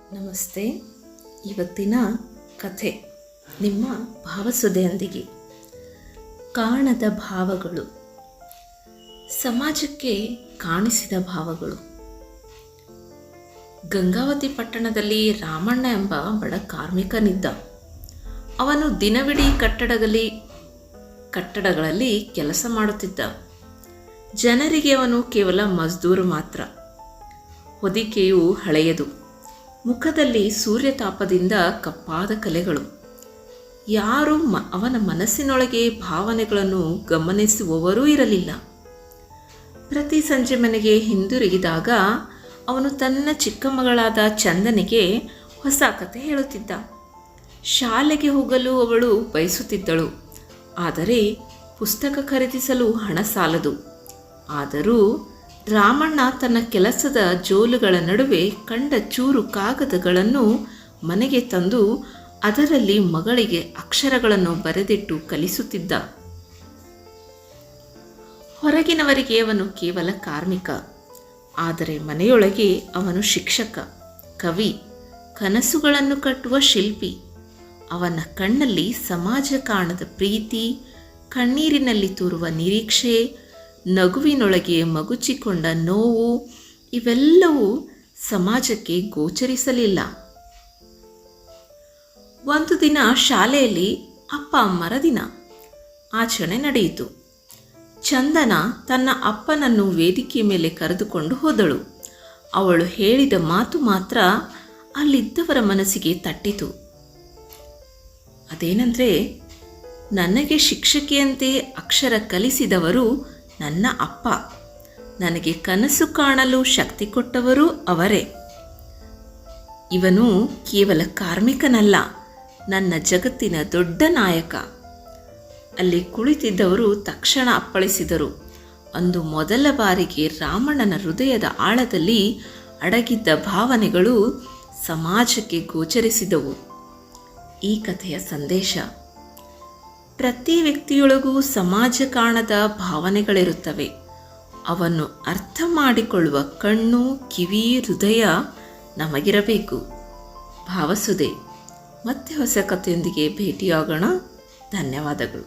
ನಮಸ್ತೆ. ಇವತ್ತಿನ ಕಥೆ ನಿಮ್ಮ ಭಾವಸುದೆಯೊಂದಿಗೆ. ಕಾಣದ ಭಾವಗಳು. ಸಮಾಜಕ್ಕೆ ಕಾಣಿಸಿದ ಭಾವಗಳು. ಗಂಗಾವತಿ ಪಟ್ಟಣದಲ್ಲಿ ರಾಮಣ್ಣ ಎಂಬ ಬಡ ಕಾರ್ಮಿಕನಿದ್ದ. ಅವನು ದಿನವಿಡೀ ಕಟ್ಟಡಗಳಲ್ಲಿ ಕೆಲಸ ಮಾಡುತ್ತಿದ್ದ. ಜನರಿಗೆ ಅವನು ಕೇವಲ ಮಜ್ದೂರು ಮಾತ್ರ. ಹೊದಿಕೆಯು ಹಳೆಯದು. ಮುಖದಲ್ಲಿ ಸೂರ್ಯತಾಪದಿಂದ ಕಪ್ಪಾದ ಕಲೆಗಳು. ಯಾರೂ ಅವನ ಮನಸ್ಸಿನೊಳಗೆ ಭಾವನೆಗಳನ್ನು ಗಮನಿಸುವವರೂ ಇರಲಿಲ್ಲ. ಪ್ರತಿ ಸಂಜೆ ಮನೆಗೆ ಹಿಂದಿರುಗಿದಾಗ ಅವನು ತನ್ನ ಚಿಕ್ಕ ಮಗಳಾದ ಚಂದನಿಗೆ ಹೊಸ ಕತೆ ಹೇಳುತ್ತಿದ್ದ. ಶಾಲೆಗೆ ಹೋಗಲು ಅವಳು ಬಯಸುತ್ತಿದ್ದಳು. ಆದರೆ ಪುಸ್ತಕ ಖರೀದಿಸಲು ಹಣ ಸಾಲದು. ಆದರೂ ರಾಮಣ್ಣ ತನ್ನ ಕೆಲಸದ ಜೋಲುಗಳ ನಡುವೆ ಕಂಡ ಚೂರು ಕಾಗದಗಳನ್ನು ಮನೆಗೆ ತಂದು ಅದರಲ್ಲಿ ಮಗಳಿಗೆ ಅಕ್ಷರಗಳನ್ನು ಬರೆದಿಟ್ಟು ಕಲಿಸುತ್ತಿದ್ದ. ಹೊರಗಿನವರಿಗೆ ಅವನು ಕೇವಲ ಕಾರ್ಮಿಕ. ಆದರೆ ಮನೆಯೊಳಗೆ ಅವನು ಶಿಕ್ಷಕ, ಕವಿ, ಕನಸುಗಳನ್ನು ಕಟ್ಟುವ ಶಿಲ್ಪಿ. ಅವನ ಕಣ್ಣಲ್ಲಿ ಸಮಾಜ ಕಾಣದ ಪ್ರೀತಿ, ಕಣ್ಣೀರಿನಲ್ಲಿ ತೋರುವ ನಿರೀಕ್ಷೆ, ನಗುವಿನೊಳಗೆ ಮಗುಚಿಕೊಂಡ ನೋವು, ಇವೆಲ್ಲವೂ ಸಮಾಜಕ್ಕೆ ಗೋಚರಿಸಲಿಲ್ಲ. ಒಂದು ದಿನ ಶಾಲೆಯಲ್ಲಿ ಅಪ್ಪ ಅಮ್ಮರ ದಿನ ಆಚರಣೆ ನಡೆಯಿತು. ಚಂದನ ತನ್ನ ಅಪ್ಪನನ್ನು ವೇದಿಕೆ ಮೇಲೆ ಕರೆದುಕೊಂಡು ಹೋದಳು. ಅವಳು ಹೇಳಿದ ಮಾತು ಮಾತ್ರ ಅಲ್ಲಿದ್ದವರ ಮನಸ್ಸಿಗೆ ತಟ್ಟಿತು. ಅದೇನೆಂದರೆ, ನನಗೆ ಶಿಕ್ಷಕಿಯಂತೆ ಅಕ್ಷರ ಕಲಿಸಿದವರು ನನ್ನ ಅಪ್ಪ, ನನಗೆ ಕನಸು ಕಾಣಲು ಶಕ್ತಿ ಕೊಟ್ಟವರು ಅವರೇ. ಇವನು ಕೇವಲ ಕಾರ್ಮಿಕನಲ್ಲ, ನನ್ನ ಜಗತ್ತಿನ ದೊಡ್ಡ ನಾಯಕ. ಅಲ್ಲಿ ಕುಳಿತಿದ್ದವರು ತಕ್ಷಣ ಅಪ್ಪಳಿಸಿದರು. ಅಂದು ಮೊದಲ ಬಾರಿಗೆ ರಾಮಣ್ಣನ ಹೃದಯದ ಆಳದಲ್ಲಿ ಅಡಗಿದ್ದ ಭಾವನೆಗಳು ಸಮಾಜಕ್ಕೆ ಗೋಚರಿಸಿದವು. ಈ ಕಥೆಯ ಸಂದೇಶ: ಪ್ರತಿ ವ್ಯಕ್ತಿಯೊಳಗೂ ಸಮಾಜ ಕಾಣದ ಭಾವನೆಗಳಿರುತ್ತವೆ. ಅವನ್ನು ಅರ್ಥ ಮಾಡಿಕೊಳ್ಳುವ ಕಣ್ಣು, ಕಿವಿ, ಹೃದಯ ನಮಗಿರಬೇಕು. ಭಾವಸುದೆ. ಮತ್ತೆ ಹೊಸ ಕಥೆಯೊಂದಿಗೆ ಭೇಟಿಯಾಗೋಣ. ಧನ್ಯವಾದಗಳು.